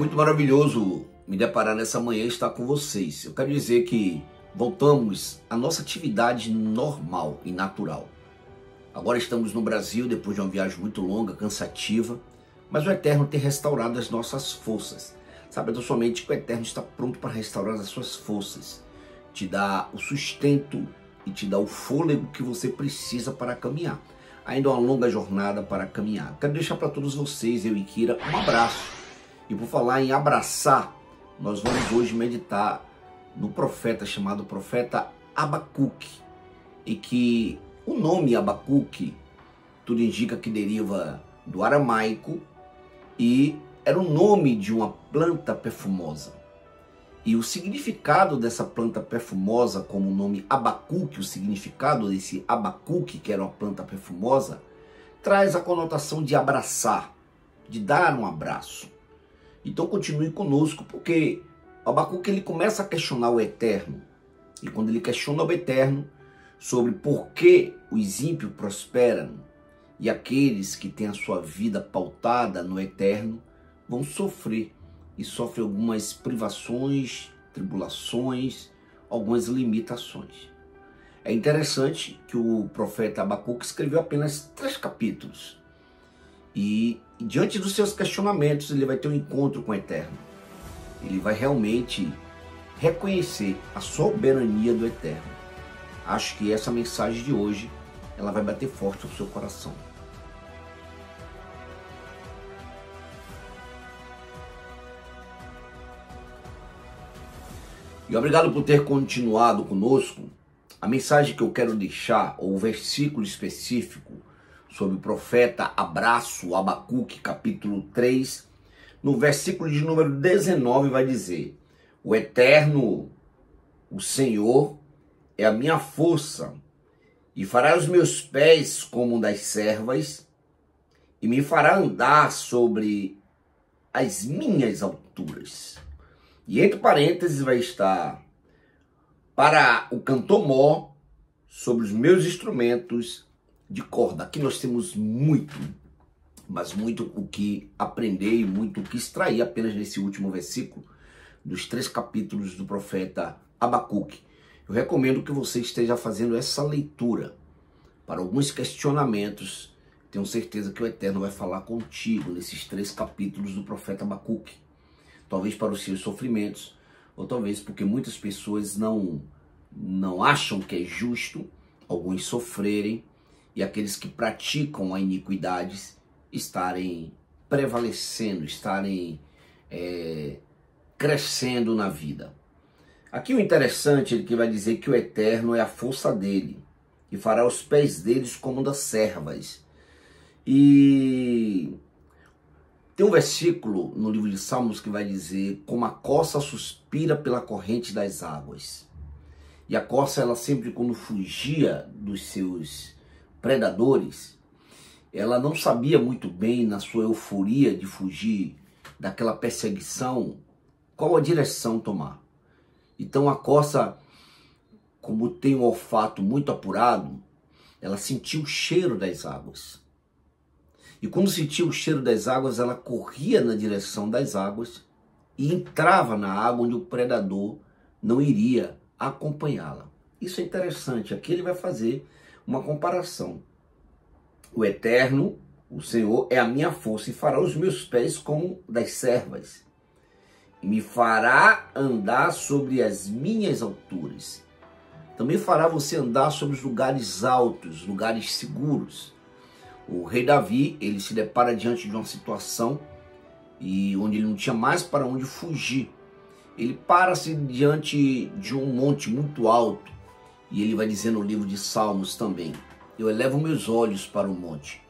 muito maravilhoso me deparar nessa manhã e estar com vocês. Eu quero dizer que voltamos à nossa atividade normal e natural. Agora estamos no Brasil, depois de uma viagem muito longa, cansativa, mas o Eterno tem restaurado as nossas forças. Sabe da sua mente que o Eterno está pronto para restaurar as suas forças, te dá o sustento e te dá o fôlego que você precisa para caminhar. Ainda uma longa jornada para caminhar. Quero deixar para todos vocês, eu e Kira, um abraço. E por falar em abraçar, nós vamos hoje meditar no profeta chamado profeta Abacuque. E que o nome Abacuque, tudo indica que deriva do aramaico e era o nome de uma planta perfumosa. E o significado dessa planta perfumosa, como o nome Abacuque, o significado desse Abacuque, que era uma planta perfumosa, traz a conotação de abraçar, de dar um abraço. Então continue conosco, porque o Abacuque ele começa a questionar o Eterno. E quando ele questiona o Eterno sobre por que os ímpios prosperam e aqueles que têm a sua vida pautada no Eterno vão sofrer. E sofre algumas privações, tribulações, algumas limitações. É interessante que o profeta Abacuque escreveu apenas 3 capítulos. E diante dos seus questionamentos, ele vai ter um encontro com o Eterno. Ele vai realmente reconhecer a soberania do Eterno. Acho que essa mensagem de hoje, ela vai bater forte no seu coração. E obrigado por ter continuado conosco. A mensagem que eu quero deixar, ou o versículo específico sobre o profeta Abacuque, capítulo 3, no versículo de número 19 vai dizer: o Eterno, o Senhor, é a minha força, e fará os meus pés como das servas, e me fará andar sobre as minhas alturas. E entre parênteses vai estar: para o cantor mó, sobre os meus instrumentos de corda. Aqui nós temos muito, mas muito o que aprender e muito o que extrair apenas nesse último versículo dos 3 capítulos do profeta Abacuque. Eu recomendo que você esteja fazendo essa leitura para alguns questionamentos. Tenho certeza que o Eterno vai falar contigo nesses 3 capítulos do profeta Abacuque. Talvez para os seus sofrimentos, ou talvez porque muitas pessoas não acham que é justo alguns sofrerem e aqueles que praticam a iniquidade estarem prevalecendo, estarem crescendo na vida. Aqui o interessante é que vai dizer que o Eterno é a força dele e fará os pés deles como das servas. E tem um versículo no livro de Salmos que vai dizer: como a corça suspira pela corrente das águas. E a corça, ela sempre, quando fugia dos seus predadores, ela não sabia muito bem, na sua euforia de fugir daquela perseguição, qual a direção tomar. Então a corça, como tem um olfato muito apurado, ela sentiu o cheiro das águas. E quando sentia o cheiro das águas, ela corria na direção das águas e entrava na água onde o predador não iria acompanhá-la. Isso é interessante. Aqui ele vai fazer uma comparação. O Eterno, o Senhor, é a minha força e fará os meus pés como das servas. E me fará andar sobre as minhas alturas. Também fará você andar sobre os lugares altos, lugares seguros. O rei Davi, ele se depara diante de uma situação e onde ele não tinha mais para onde fugir. Ele para-se diante de um monte muito alto e ele vai dizer no livro de Salmos também: eu elevo meus olhos para o monte.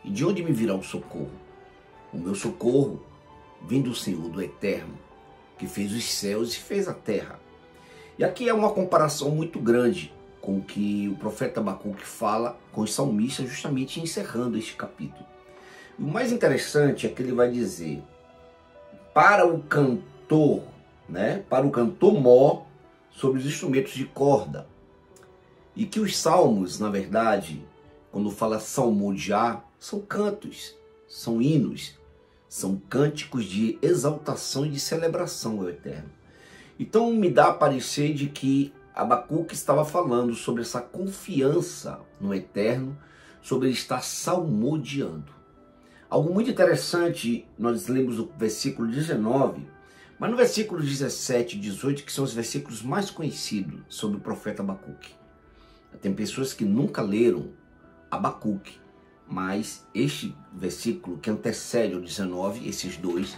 E de onde me virá o socorro? O meu socorro vem do Senhor, do Eterno, que fez os céus e fez a terra. E aqui é uma comparação muito grande com o que o profeta Abacuque fala com os salmistas, justamente encerrando este capítulo. E o mais interessante é que ele vai dizer: para o cantor, para o cantor mó, sobre os instrumentos de corda. E que os salmos, na verdade, quando fala salmodiar, são cantos, são hinos, São cânticos de exaltação e de celebração ao Eterno. Então me dá a parecer de que Abacuque estava falando sobre essa confiança no Eterno, sobre ele estar salmodiando. Algo muito interessante, nós lemos o versículo 19, mas no versículo 17 e 18, que são os versículos mais conhecidos sobre o profeta Abacuque. Tem pessoas que nunca leram Abacuque, mas este versículo que antecede o 19, esses dois,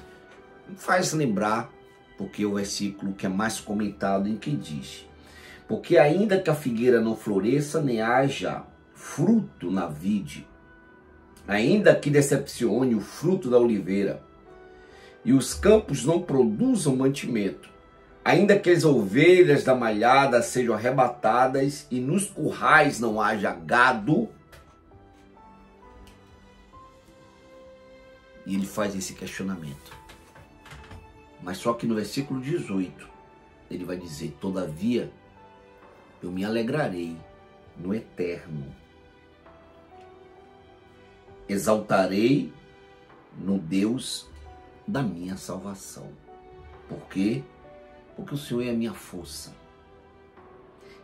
faz lembrar, porque é o versículo que é mais comentado, em que diz: porque ainda que a figueira não floresça, nem haja fruto na vide, ainda que decepcione o fruto da oliveira, e os campos não produzam mantimento, ainda que as ovelhas da malhada sejam arrebatadas, e nos currais não haja gado. E ele faz esse questionamento. Mas só que no versículo 18, ele vai dizer: todavia, eu me alegrarei no Eterno, exaltarei no Deus da minha salvação. Por quê? Porque o Senhor é a minha força,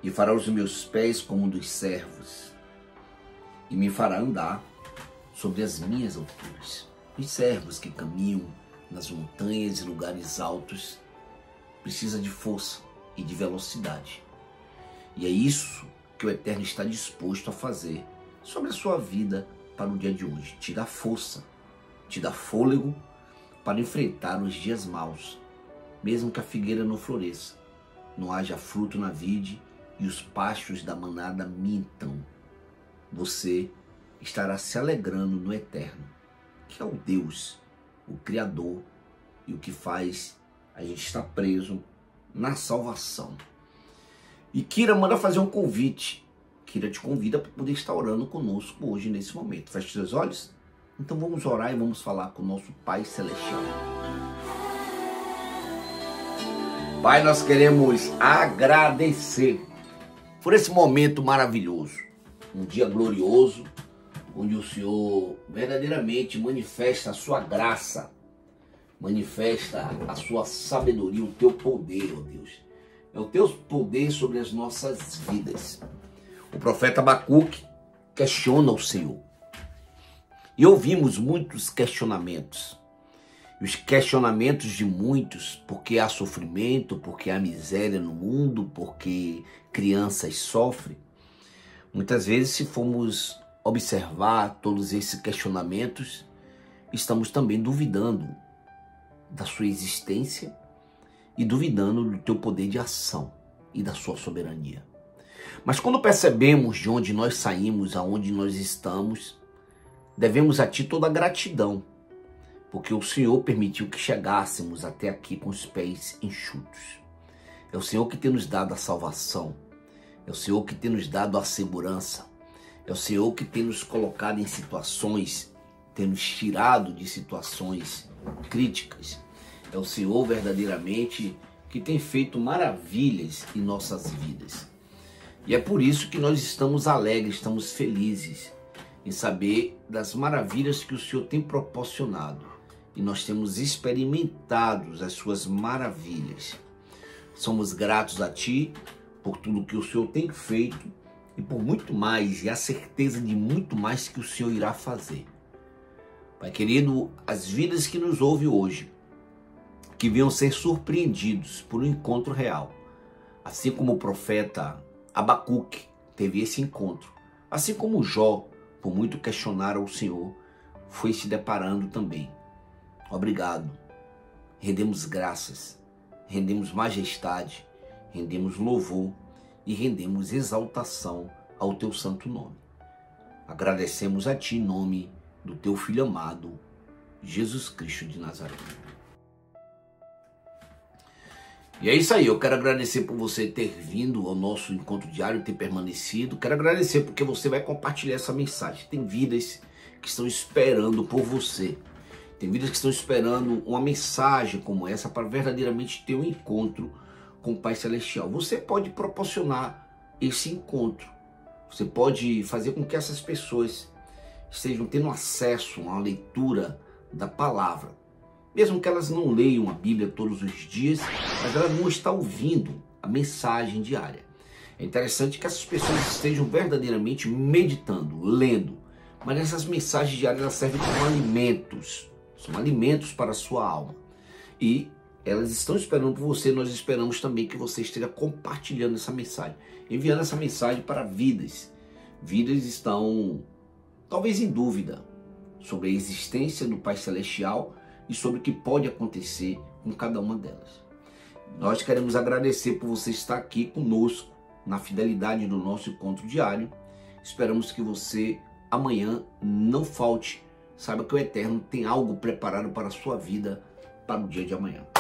e fará os meus pés como um dos servos, e me fará andar sobre as minhas alturas. Os servos que caminham nas montanhas e lugares altos precisam de força e de velocidade. E é isso que o Eterno está disposto a fazer sobre a sua vida para o dia de hoje. Te dá força, te dá fôlego para enfrentar os dias maus, mesmo que a figueira não floresça, não haja fruto na vide e os pastos da manada mintam. Você estará se alegrando no Eterno, que é o Deus, o Criador, e o que faz a gente estar preso na salvação. E Kira manda fazer um convite. Kira te convida para poder estar orando conosco hoje, nesse momento. Feche seus olhos. Então vamos orar e vamos falar com o nosso Pai Celestial. Pai, nós queremos agradecer por esse momento maravilhoso, um dia glorioso, onde o Senhor verdadeiramente manifesta a sua graça, manifesta a sua sabedoria, o teu poder, ó Deus. É o teu poder sobre as nossas vidas. O profeta Abacuque questiona o Senhor. E ouvimos muitos questionamentos. E os questionamentos de muitos, porque há sofrimento, porque há miséria no mundo, porque crianças sofrem. Muitas vezes, se formos observar todos esses questionamentos, estamos também duvidando da sua existência e duvidando do teu poder de ação e da sua soberania. Mas quando percebemos de onde nós saímos, aonde nós estamos, devemos a ti toda a gratidão, porque o Senhor permitiu que chegássemos até aqui com os pés enxutos. É o Senhor que tem nos dado a salvação, é o Senhor que tem nos dado a segurança, é o Senhor que tem nos colocado em situações, tem nos tirado de situações críticas. É o Senhor verdadeiramente que tem feito maravilhas em nossas vidas. E é por isso que nós estamos alegres, estamos felizes em saber das maravilhas que o Senhor tem proporcionado. E nós temos experimentado as suas maravilhas. Somos gratos a Ti por tudo que o Senhor tem feito e por muito mais, e a certeza de muito mais que o Senhor irá fazer. Pai querido, as vidas que nos ouvem hoje, que venham ser surpreendidos por um encontro real. Assim como o profeta Abacuque teve esse encontro. Assim como Jó, por muito questionar ao Senhor, foi se deparando também. Obrigado. Rendemos graças, rendemos majestade, rendemos louvor e rendemos exaltação ao teu santo nome. Agradecemos a ti em nome do teu Filho amado, Jesus Cristo de Nazaré. E é isso aí, eu quero agradecer por você ter vindo ao nosso encontro diário, ter permanecido. Quero agradecer porque você vai compartilhar essa mensagem. Tem vidas que estão esperando por você. Tem vidas que estão esperando uma mensagem como essa para verdadeiramente ter um encontro com o Pai Celestial. Você pode proporcionar esse encontro. Você pode fazer com que essas pessoas estejam tendo acesso a uma leitura da palavra. mesmo que elas não leiam a Bíblia todos os dias, mas ela não está ouvindo a mensagem diária. É interessante que essas pessoas estejam verdadeiramente meditando, lendo, mas essas mensagens diárias elas servem como alimentos, são alimentos para a sua alma. E elas estão esperando por você, nós esperamos também que você esteja compartilhando essa mensagem, enviando essa mensagem para vidas. Vidas estão talvez em dúvida sobre a existência do Pai Celestial e sobre o que pode acontecer com cada uma delas. Nós queremos agradecer por você estar aqui conosco na fidelidade do nosso encontro diário. Esperamos que você amanhã não falte. Saiba que o Eterno tem algo preparado para a sua vida para o dia de amanhã.